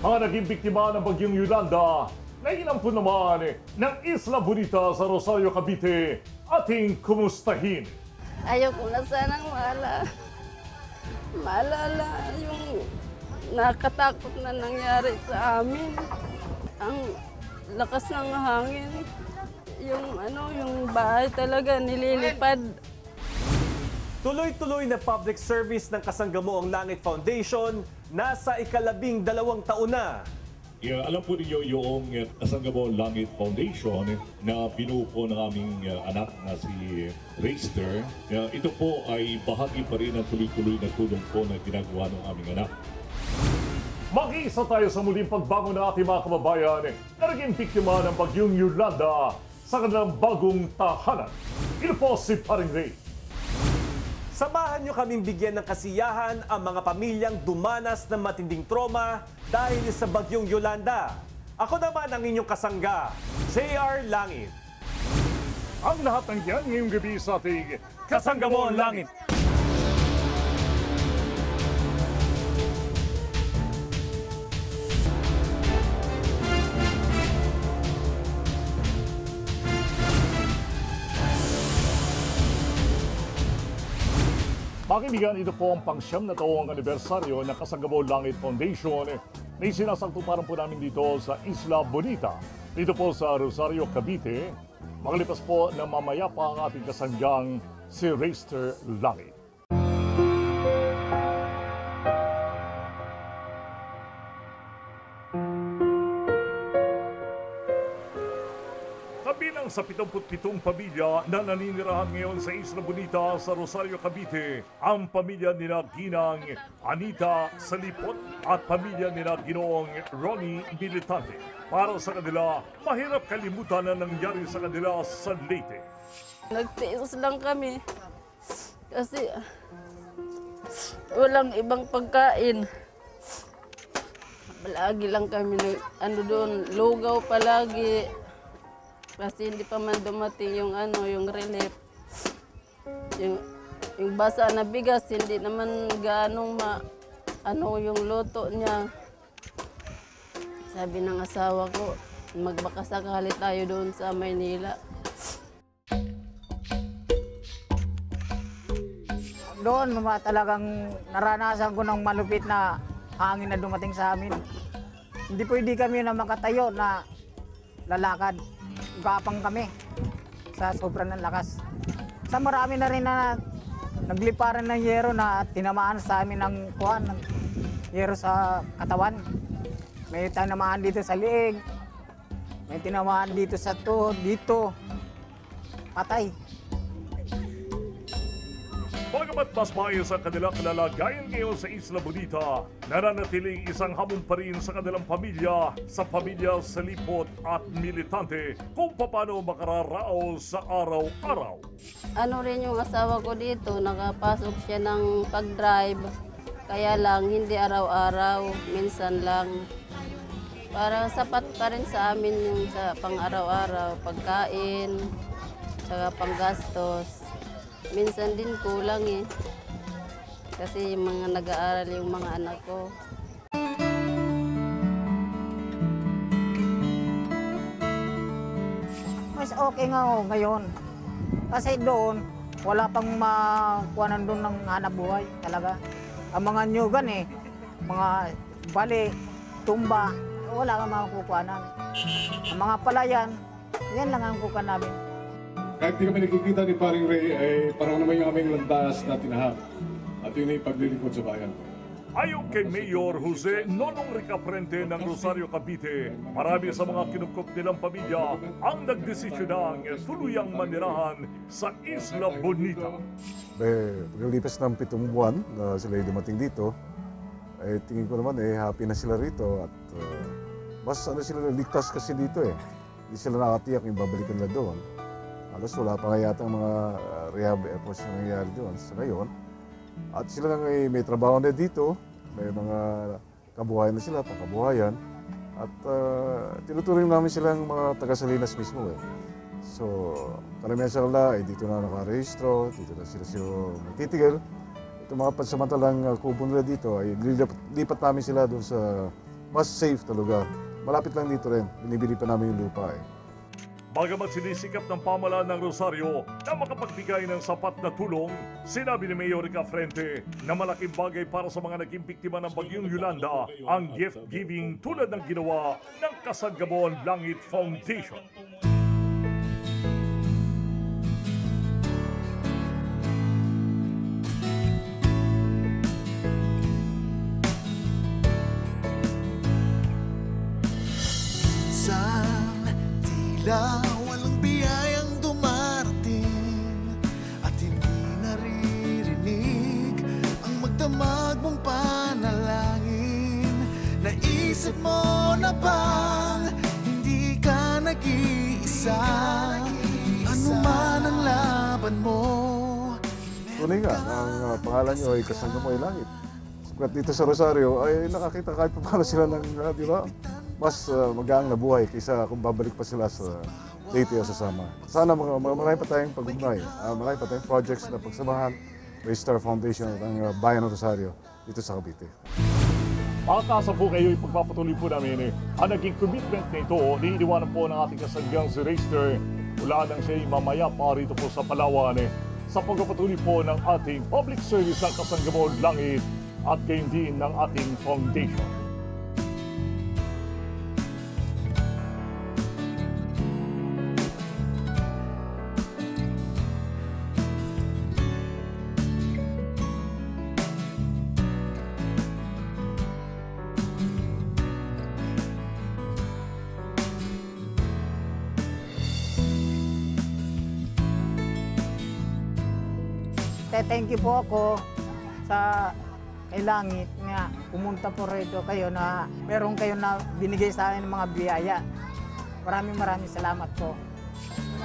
Mga naging biktima ng bagyong Yolanda na inampun naman ng Isla Bonita sa Rosario, Cavite, ating kumustahin. Ayoko na sanang maalala yung nakatakot na nangyari sa amin. Ang lakas ng hangin, yung bahay talaga nililipad. Tuloy-tuloy na public service ng Kasanggamoang Langit Foundation nasa ika-12 taon na. Alam po ninyo yung Kasanggamoang Langit Foundation na binuo po ng aming anak na si Reister. Ito po ay bahagi pa rin ng tuloy-tuloy na tulong po na ginagawa ng aming anak. Mag-iisa tayo sa muling pagbangon ng ating mga kababayan na naging biktima ng bagyong Yolanda sa kanilang bagong tahanan. Ito po si Paring Ray. Samahan nyo kaming bigyan ng kasiyahan ang mga pamilyang dumanas ng matinding trauma dahil sa bagyong Yolanda. Ako naman ang inyong kasangga, JR Langit. Ang lahat ng yan ngayong gabi sa ating Kasanggamoang Langit. Makibigan, ito po ang pang-siyam na taong anibersaryo ng Kasanggamoang Langit Foundation na isinasangtuparan po namin dito sa Isla Bonita, dito po sa Rosario, Cavite. Makalipas po na mamaya pa ang ating kasanggang si Reister Langit. Kabilang sa 77 pamilya na naninirahan ngayon sa Isla Bonita sa Rosario, Cavite, ang pamilya nila Ginang Anita Salipot at pamilya nila Ginoong Ronnie Militante. Para sa kanila, mahirap kalimutan na nangyari sa kanila sa Leyte. Nagtiis lang kami kasi walang ibang pagkain. Palagi lang kami doon, lugaw palagi. Kasi hindi pa man dumating yung relief. Yung basa na bigas, hindi naman gaanong yung luto niya. Sabi ng asawa ko, magbakasakali tayo doon sa Maynila. Doon, talagang naranasan ko ng malupit na hangin na dumating sa amin. Hindi pwede kami na makatayo na lalakad. Gapang kami sa sobrang ng lakas. Sa marami na rin na nagliparan ng yero na tinamaan sa amin ng kuhan, ng yero sa katawan. May tinamaan dito sa liig, may tinamaan dito sa tuhod, dito. Patay. Bagamat mas maayos ang kanilang kalalagayan ngayon sa Isla Bonita, nananatiling isang hamon pa rin sa kanilang pamilya, sa pamilya Salipot at Militante, kung paano makararaos sa araw-araw. Ano rin yung asawa ko dito, nakapasok siya ng pag-drive. Kaya lang, hindi araw-araw, minsan lang. Para sapat pa rin sa amin yung sa pang-araw-araw, pagkain, saka panggastos. Minsan din kulang kasi yung mga nag-aaral yung mga anak ko. Mas okay nga ngayon. Kasi doon, wala pang makuhanan doon ng hanap buhay talaga. Ang mga nyugan mga bali, tumba, wala kang makukuhanan. Ang mga palayan, yan lang ang kukuha namin. Kahit di kami nakikita ni Paring Ray, parang naman yung aming landas na tinahak. At yun ay paglilingkod sa bayan. Ayon kay Mayor Jose Nonong Ricaprente ng Rosario, Cavite, marami sa mga kinukop nilang pamilya ang nagdesisyon ng tuluyang manirahan sa Isla Bonita. Paglipas ng 7 buwan na sila dumating dito, tingin ko naman happy na sila rito at mas sila ligtas kasi dito Hindi sila nakatiyak yung babalikan nila doon. Halos wala pa nga yata ang mga rehab efforts na nangyayari doon sa ngayon. At sila nga may trabaho na dito, may mga kabuhayan na sila, pangkabuhayan. At tinuturing namin silang mga taga-Salinas mismo So, karamihan sa kanila dito na nakarehistro, dito na sila magtitigil. Itong mga pansamantalang kubo nila dito ay lipat namin sila doon sa mas safe talaga. Malapit lang dito rin. Binibili pa namin yung lupa eh. Bagamat sinisikap ng pamahalaan ng Rosario na makapagbigay ng sapat na tulong, sinabi ni Mayor Rica Frente na malaking bagay para sa mga naging biktima ng bagyong Yolanda ang gift-giving tulad ng ginawa ng Kasanggamuang Langit Foundation. Minsan, tila walang biyayang dumarating at hindi naririnig ang magdamag mong panalangin. Naisip mo na bang hindi ka nag-iisa? Ano man ang laban mo? Tunay nga, ang pangalan nyo ay Kasanggamuang Langit. Sapat dito sa Rosario ay nakakita kahit paano sila ng, di ba? Mas magaang na buhay kaysa kung babalik pa sila sa Leyte o sa Sama. Sana marami pa tayong pag-ugnay, marami pa tayong projects na pagsamahan, Raystar Foundation at ang Bayan ng Rosario dito sa Cavite. Makakasa po kayo, ipagpapatuloy po namin ang naging commitment na ito. Niiniwanan po ng ating kasanggang si Raystar. Wala nang siya mamaya pa rito po sa Palawan sa pagpapatuloy po ng ating public service ng Kasanggamuang Langit at gayon din ng ating foundation. Thank you po ako sa kay Langit nga pumunta po rito kayo na meron kayo na binigay sa akin ng mga biyaya. Maraming salamat po.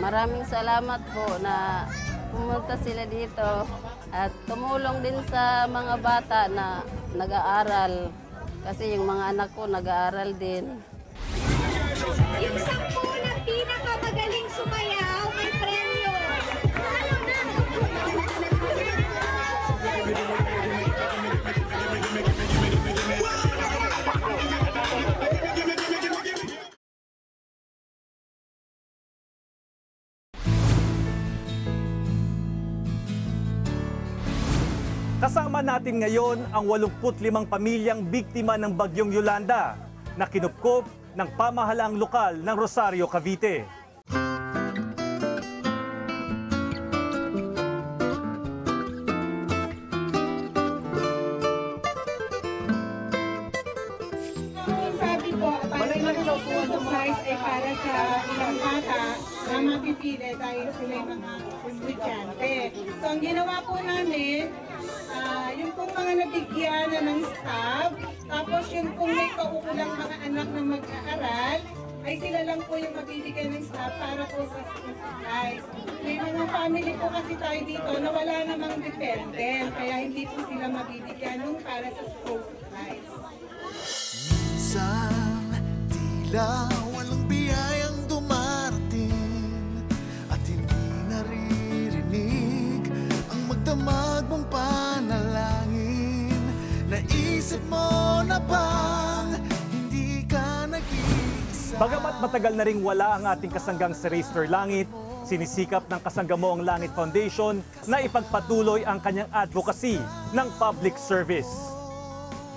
Maraming salamat po na pumunta sila dito at tumulong din sa mga bata na nag-aaral kasi yung mga anak ko nag-aaral din. Yung 10 na pinakamagaling sumayaw may premyo. Kasama natin ngayon ang 85 pamilyang biktima ng bagyong Yolanda na kinupkop ng pamahalaang lokal ng Rosario, Cavite. Sabi ko, parang surprise ay para sa ilang bata na mapipili dahil sila yung mga estudyante. So ang ginawa po namin, yung pong mga nabigyan na ng staff, tapos yung pong may kaukulang mga anak na mag-aaral, ay sila lang po yung mabibigyan ng staff para po sa school supplies. May mga family po kasi tayo dito na wala namang dependent, kaya hindi po sila mabibigyan yung para sa school supplies. Minsan, tila walang biyayang dumarating at hindi naririnig ang magdamag mong panalangin. Naisip mo na bang hindi ka nag-iisa? Bagamat matagal na ring wala ang ating kasanggang si Raystar Langit, sinisikap ng Kasanggamuang Langit Foundation na ipagpatuloy ang kanyang advocacy ng public service.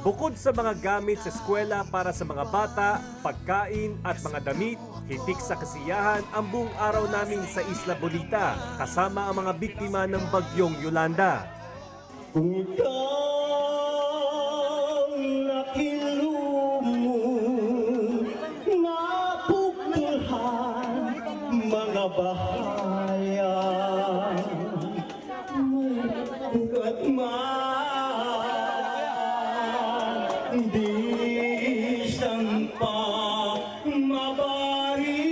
Bukod sa mga gamit sa eskwela para sa mga bata, pagkain at mga damit, hitik sa kasiyahan ang buong araw namin sa Isla Bonita kasama ang mga biktima ng bagyong Yolanda. Kung ikaw nakilumong, napupulhan mga bahayan, may ugat man. Di sampa mabari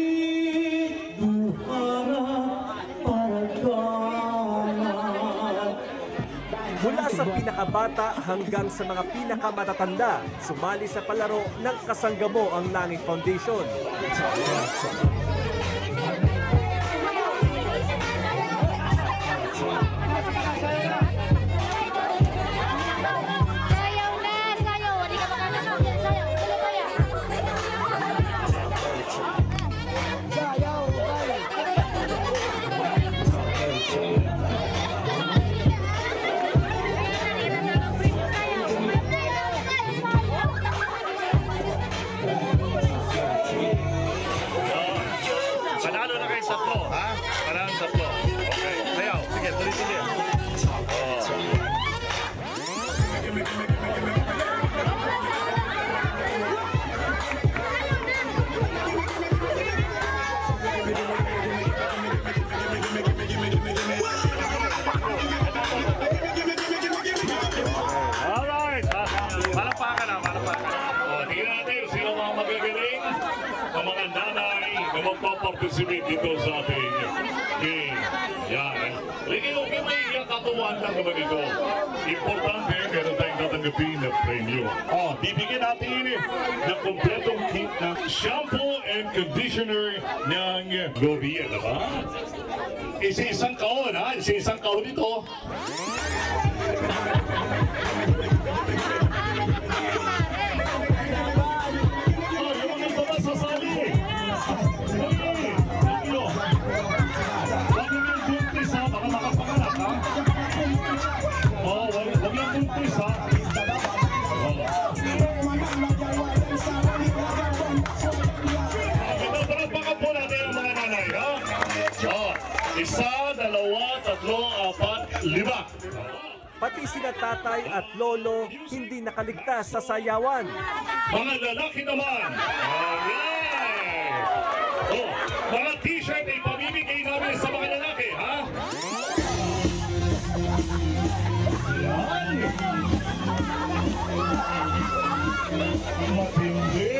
duhara paragana. Mula sa pinakabata hanggang sa mga pinakamatatanda, sumali sa palaro ng Kasanggamuang Langit Foundation. tatlo, ha? Parang tatlo. Okay, sayaw. Sige, tuloy-tuloy. Alright, malapakan na, malapakan. O, tingnan natin, sino mga magagaling ng mga nanay na magpaparticipate dito sa ating game. Yan. Okay, may katuwaan lang naman ito. Importante, meron tayong tatanggapin na premyo. O, bibigyan natin ng kompletong kit ng shampoo and conditioner ng L'Oreal, ba? Isa-isang kahon, ha? Isa-isang kahon ito. Isa, dalawa, tatlo, apat, lima. Pati sina tatay at lolo hindi nakaligtas sa sayawan. Mga lalaki naman. Alright. Oh, mga t-shirt ay pamimigay namin sa mga lalaki, ha? Yan. Matindi.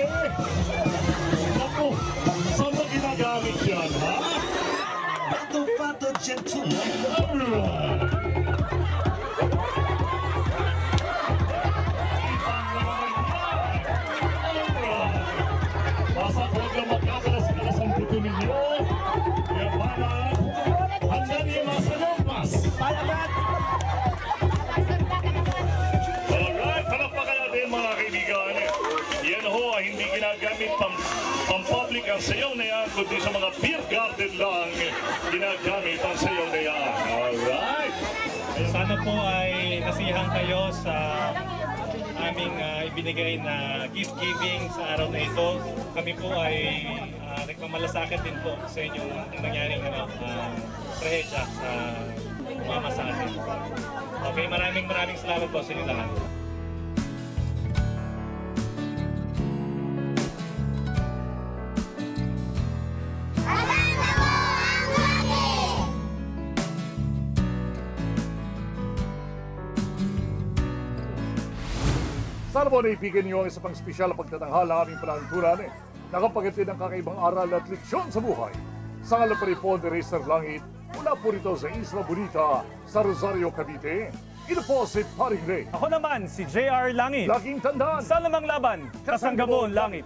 Ako, saan ba ginagamit yan, ha? Fatto gentleman. Alright. Basta huwag lang magkakalas-kalas ang buto ninyo. Kaya para handa niyo masalumpas. Alright, palakpakan natin mga kaibigan. Yan ho ay hindi ginagamit pang-public ang sayaw na yan, kundi sa mga beer garden lang ginagamit ang sayaw na yan. Alright. Sana po ay nasiyahan kayo sa aming ibinigay na gift giving sa araw na ito. Kami po ay nagmamalasakit din po sa inyong nangyaring trahedya sa mama sa atin. Okay, maraming salamat po sa inyo lahat. Sana po naipigan niyo ang isa pang espesyal na pagtatanghala aming panahunturan nakapagatid ng kakaibang aral at leksyon sa buhay. Sa ngalapan po ni Racer Langit, mula po rito sa Isla Bonita, sa Rosario, Cavite, ito po si Paring Ray. Ako naman si JR Langit. Laging tandaan, Sa lamang laban, kasanggamon langit.